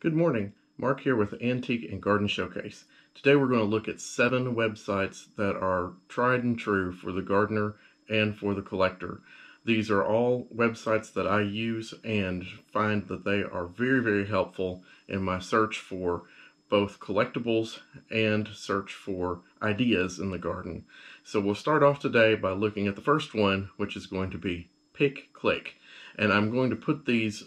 Good morning, Mark here with Antique and Garden Showcase. Today we're going to look at 7 websites that are tried and true for the gardener and for the collector. These are all websites that I use and find that they are very helpful in my search for both collectibles and search for ideas in the garden. So we'll start off today by looking at the first one, which is going to be PickClick. And I'm going to put these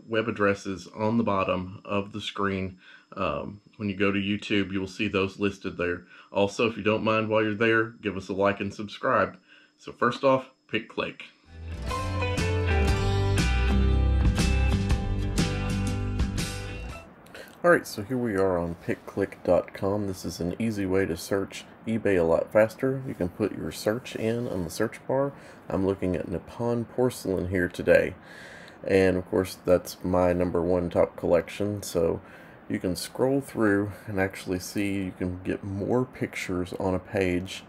web addresses on the bottom of the screen. When you go to YouTube, you'll see those listed there. Also, if you don't mind while you're there, give us a like and subscribe. So first off, PickClick. Alright, so here we are on PickClick.com. This is an easy way to search eBay a lot faster. You can put your search in on the search bar. I'm looking at Nippon porcelain here today. And of course that's my #1 top collection, so you can scroll through and actually see you can get more pictures on a page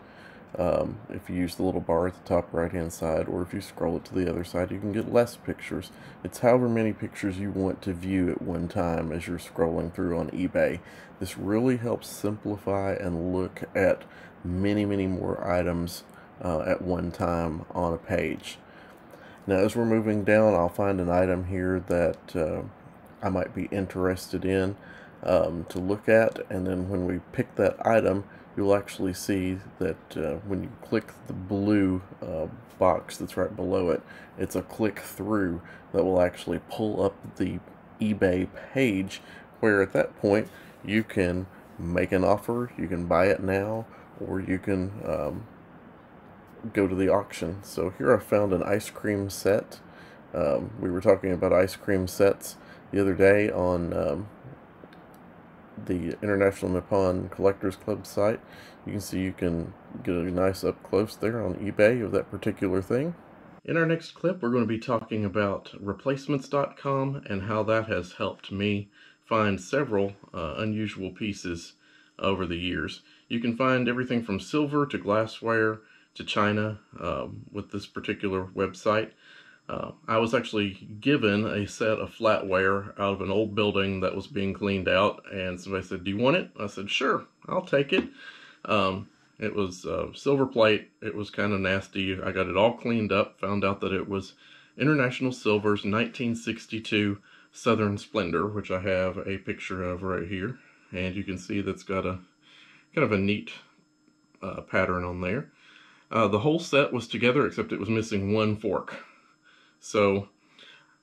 if you use the little bar at the top right hand side, or if you scroll it to the other side you can get less pictures. It's however many pictures you want to view at one time as you're scrolling through on eBay. This really helps simplify and look at many more items at one time on a page. Now as we're moving down, I'll find an item here that I might be interested in to look at, and then when we pick that item, you'll actually see that when you click the blue box that's right below it, it's a click through that will actually pull up the eBay page, where at that point you can make an offer, you can buy it now, or you can go to the auction. So here I found an ice cream set. We were talking about ice cream sets the other day on the International Nippon Collectors Club site. You can see you can get a nice up close there on eBay of that particular thing. In our next clip, we're going to be talking about replacements.com and how that has helped me find several unusual pieces over the years. You can find everything from silver to glassware to china with this particular website. I was actually given a set of flatware out of an old building that was being cleaned out, and somebody said, "Do you want it?" I said, "Sure, I'll take it." It was silver plate. It was kind of nasty. I got it all cleaned up, found out that it was International Silver's 1962 Southern Splendor, which I have a picture of right here, and you can see that's got a kind of a neat pattern on there. The whole set was together except it was missing one fork. So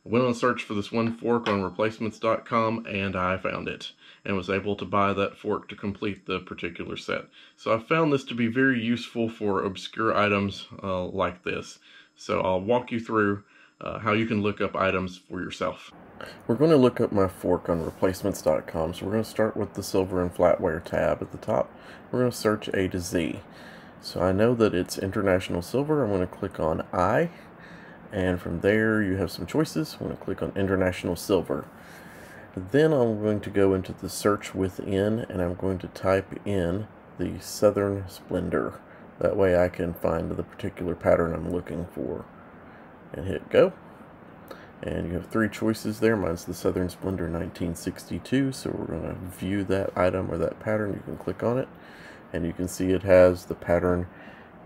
I went on a search for this one fork on replacements.com and I found it and was able to buy that fork to complete the particular set. So I found this to be very useful for obscure items like this. So I'll walk you through how you can look up items for yourself. We're going to look up my fork on replacements.com. So we're going to start with the silver and flatware tab at the top. We're going to search A to Z. So I know that it's International Silver. I'm going to click on I. And from there you have some choices. I'm going to click on International Silver. Then I'm going to go into the search within and I'm going to type in the Southern Splendor. That way I can find the particular pattern I'm looking for. And hit go. And you have 3 choices there. Mine's the Southern Splendor 1962. So we're going to view that item or that pattern. You can click on it. And you can see it has the pattern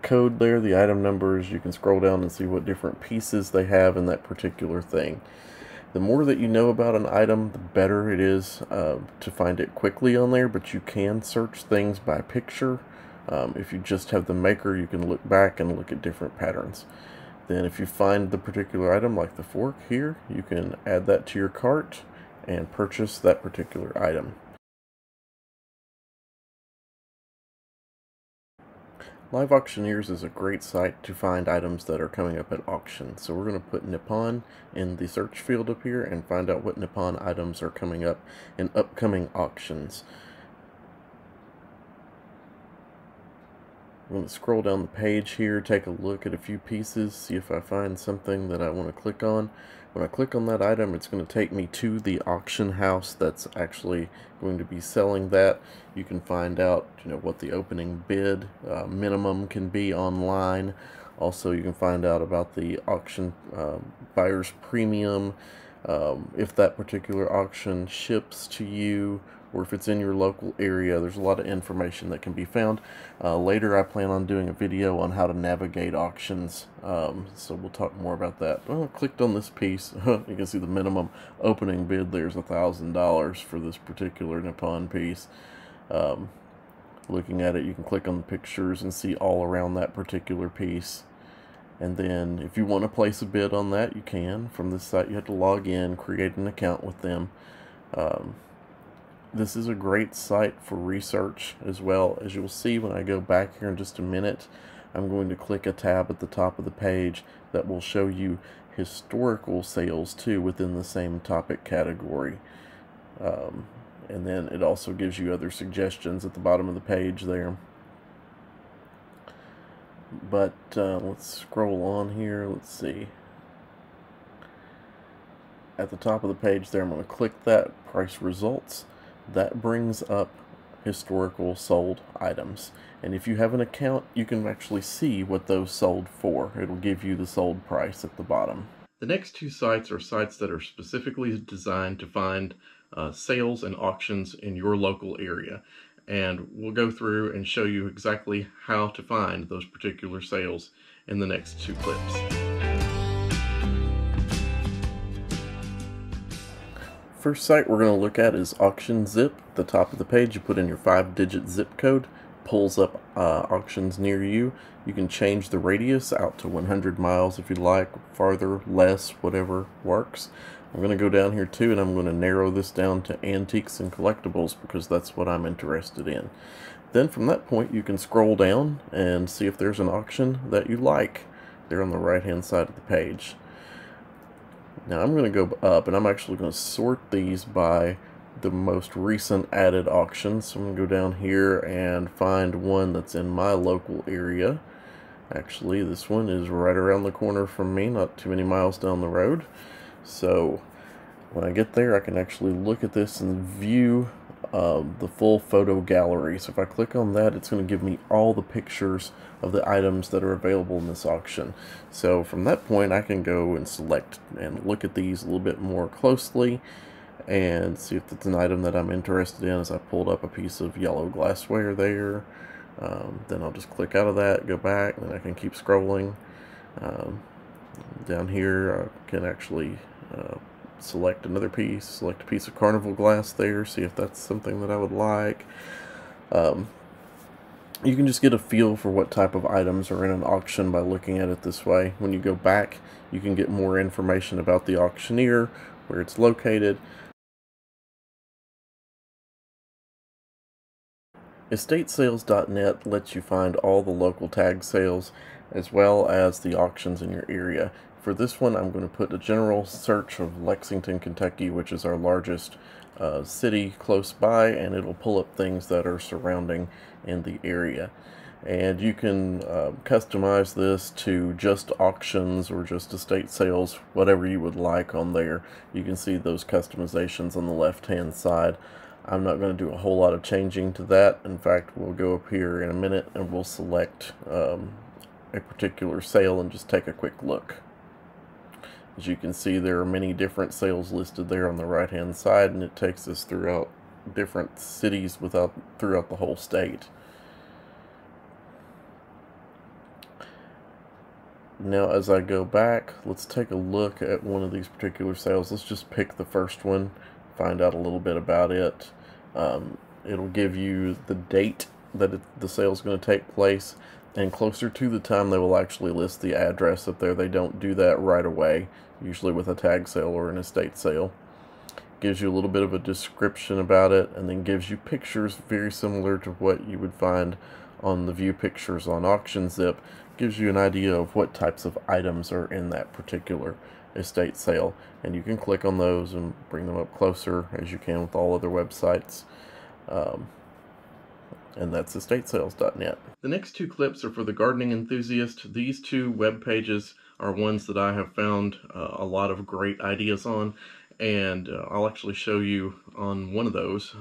code there, the item numbers. You can scroll down and see what different pieces they have in that particular thing. The more that you know about an item, the better it is to find it quickly on there, but you can search things by picture. If you just have the maker, you can look back and look at different patterns. Then if you find the particular item, like the fork here, you can add that to your cart and purchase that particular item. Live Auctioneers is a great site to find items that are coming up at auction. So we're going to put Nippon in the search field up here and find out what Nippon items are coming up in upcoming auctions. I'm going to scroll down the page here, take a look at a few pieces, see if I find something that I want to click on. When I click on that item, it's going to take me to the auction house that's actually going to be selling that. You can find out, what the opening bid minimum can be online. Also, you can find out about the auction buyer's premium, if that particular auction ships to you, or if it's in your local area. There's a lot of information that can be found. Later I plan on doing a video on how to navigate auctions, so we'll talk more about that. Well, I clicked on this piece. You can see the minimum opening bid there's $1,000 for this particular Nippon piece. Looking at it, you can click on the pictures and see all around that particular piece. And then if you want to place a bid on that, you can. From this site, you have to log in, create an account with them. This is a great site for research as well. As you'll see when I go back here in just a minute, I'm going to click a tab at the top of the page that will show you historical sales too within the same topic category. And then it also gives you other suggestions at the bottom of the page there. But let's scroll on here. Let's see. At the top of the page there, I'm going to click that price results. That brings up historical sold items. And if you have an account, you can actually see what those sold for. It'll give you the sold price at the bottom. The next two sites are sites that are specifically designed to find sales and auctions in your local area. And we'll go through and show you exactly how to find those particular sales in the next two clips. First site we're going to look at is AuctionZip. At the top of the page, you put in your 5-digit zip code, pulls up auctions near you. You can change the radius out to 100 miles if you like, farther, less, whatever works. I'm going to go down here too, and I'm going to narrow this down to antiques and collectibles because that's what I'm interested in. Then from that point, you can scroll down and see if there's an auction that you like. They're on the right hand side of the page. Now I'm going to go up, and I'm actually going to sort these by the most recent added auctions. So I'm going to go down here and find one that's in my local area. Actually, this one is right around the corner from me, not too many miles down the road. So when I get there, I can actually look at this and view the full photo gallery. So if I click on that, it's going to give me all the pictures of the items that are available in this auction. So from that point, I can go and select and look at these a little bit more closely and see if it's an item that I'm interested in. As I pulled up a piece of yellow glassware there, then I'll just click out of that, go back, and then I can keep scrolling. Down here, I can actually select another piece, select a piece of carnival glass there, see if that's something that I would like. You can just get a feel for what type of items are in an auction by looking at it this way. When you go back, you can get more information about the auctioneer, where it's located. EstateSalesnet lets you find all the local tag sales as well as the auctions in your area. For this one, I'm going to put a general search of Lexington, Kentucky, which is our largest city close by, and it'll pull up things that are surrounding in the area. And you can customize this to just auctions or just estate sales, whatever you would like on there. You can see those customizations on the left-hand side. I'm not going to do a whole lot of changing to that. In fact, we'll go up here in a minute and we'll select a particular sale and just take a quick look. As you can see, there are many different sales listed there on the right hand side, and it takes us throughout different cities throughout the whole state. Now as I go back, let's take a look at one of these particular sales. Let's just pick the first one, find out a little bit about it. It'll give you the date that the sale is going to take place, and closer to the time they will actually list the address up there. They don't do that right away, usually with a tag sale or an estate sale. Gives you a little bit of a description about it, and then gives you pictures very similar to what you would find on the view pictures on AuctionZip. Gives you an idea of what types of items are in that particular estate sale, and you can click on those and bring them up closer as you can with all other websites. And that's EstateSalesnet. The next two clips are for the gardening enthusiast. These two web pages are ones that I have found a lot of great ideas on, and I'll actually show you on one of those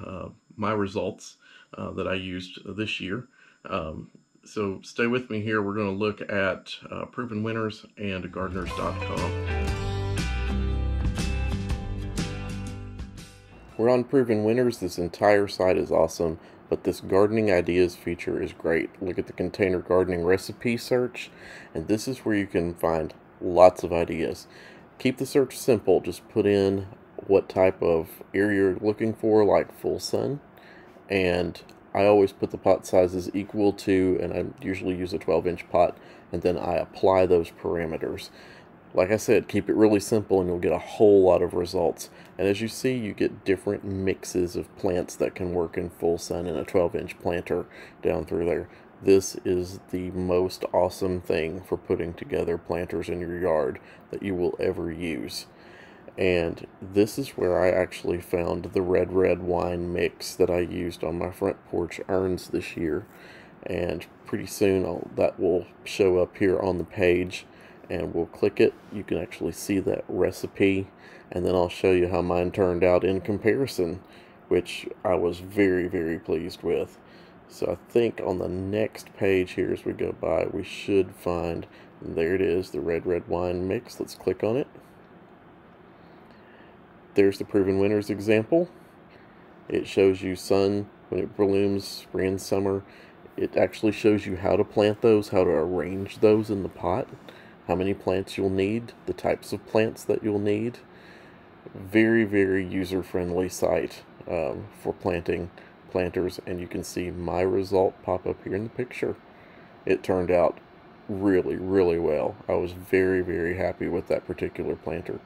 my results that I used this year. So stay with me here. We're going to look at Proven Winners and Gardenerscom. We're on Proven Winners. This entire site is awesome, but this gardening ideas feature is great. Look at the container gardening recipe search, and this is where you can find lots of ideas. Keep the search simple. Just put in what type of area you're looking for, like full sun, and I always put the pot sizes equal to, and I usually use a 12-inch pot, and then I apply those parameters. Like I said, keep it really simple and you'll get a whole lot of results. And as you see, you get different mixes of plants that can work in full sun in a 12-inch planter down through there. This is the most awesome thing for putting together planters in your yard that you will ever use. And this is where I actually found the red wine mix that I used on my front porch urns this year. And pretty soon that will show up here on the page, and we'll click it. You can actually see that recipe, and then I'll show you how mine turned out in comparison, which I was very, very pleased with. So I think on the next page here as we go by, we should find, there it is, the red wine mix. Let's click on it. There's the Proven Winners example. It shows you sun when it blooms, spring and summer. It actually shows you how to plant those, how to arrange those in the pot, how many plants you'll need, the types of plants that you'll need. Very, very user-friendly site for planters, and you can see my result pop up here in the picture. It turned out really, really well. I was very, very happy with that particular planter.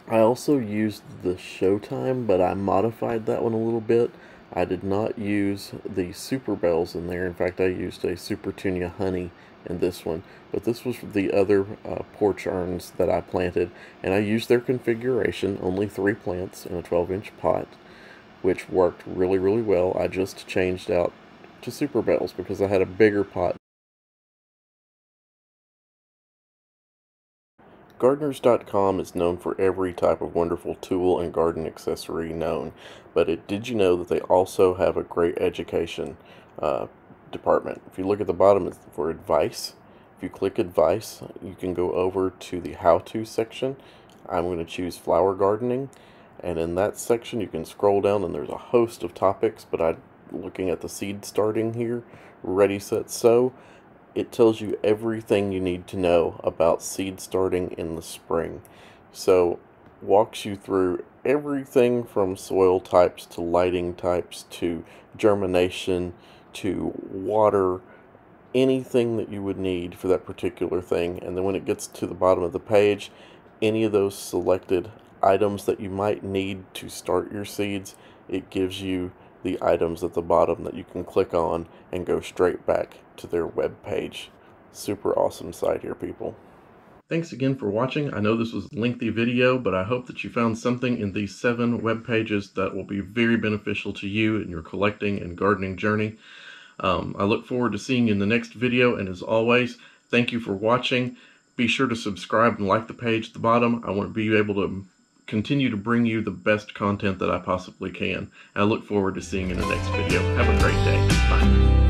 I also used the Showtime, but I modified that one a little bit. I did not use the Super Bells in there. In fact, I used a Super Tunia Honey in this one. But this was the other porch urns that I planted, and I used their configuration, only 3 plants in a 12-inch pot, which worked really, really well. I just changed out to Super Bells because I had a bigger pot. Gardenerscom is known for every type of wonderful tool and garden accessory known, but did you know that they also have a great education department? If you look at the bottom, it's for advice. If you click advice, you can go over to the how-to section. I'm going to choose flower gardening, and in that section you can scroll down and there's a host of topics, but I'm looking at the seed starting here, ready, set, sow. It tells you everything you need to know about seed starting in the spring. So walks you through everything from soil types to lighting types to germination to water, anything that you would need for that particular thing. And then when it gets to the bottom of the page, any of those selected items that you might need to start your seeds, it gives you the items at the bottom that you can click on and go straight back to their web page. Super awesome site here, people. Thanks again for watching. I know this was a lengthy video, but I hope that you found something in these 7 web pages that will be very beneficial to you in your collecting and gardening journey. I look forward to seeing you in the next video, and as always, thank you for watching. Be sure to subscribe and like the page at the bottom. I want to be able to continue to bring you the best content that I possibly can. I look forward to seeing you in the next video. Have a great day. Bye.